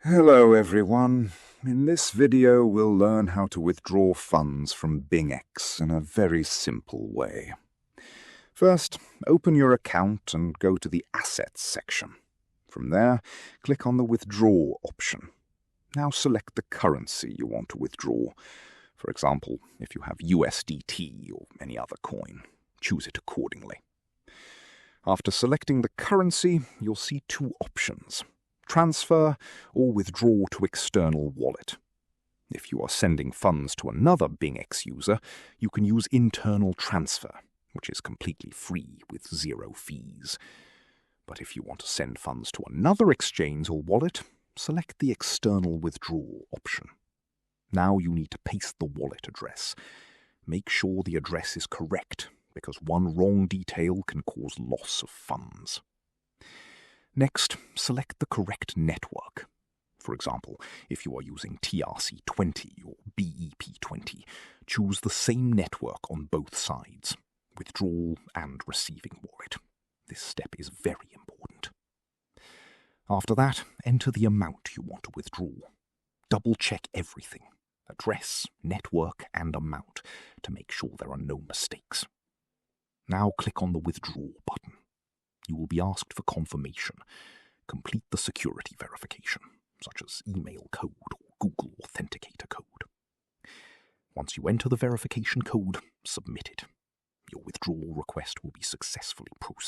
Hello everyone. In this video we'll learn how to withdraw funds from BingX in a very simple way. First, open your account and go to the Assets section. From there, click on the Withdraw option. Now select the currency you want to withdraw. For example, if you have USDT or any other coin, choose it accordingly. After selecting the currency, you'll see two options: transfer or withdraw to external wallet. If you are sending funds to another BingX user, you can use internal transfer, which is completely free with 0 fees. But if you want to send funds to another exchange or wallet, select the external withdrawal option. Now you need to paste the wallet address. Make sure the address is correct, because one wrong detail can cause loss of funds. Next, select the correct network. For example, if you are using TRC20 or BEP20, choose the same network on both sides, withdrawal and receiving wallet. This step is very important. After that, enter the amount you want to withdraw. Double-check everything: address, network, and amount, to make sure there are no mistakes. Now click on the Withdraw button. You will be asked for confirmation. Complete the security verification, such as email code or Google Authenticator code. Once you enter the verification code, submit it. Your withdrawal request will be successfully processed.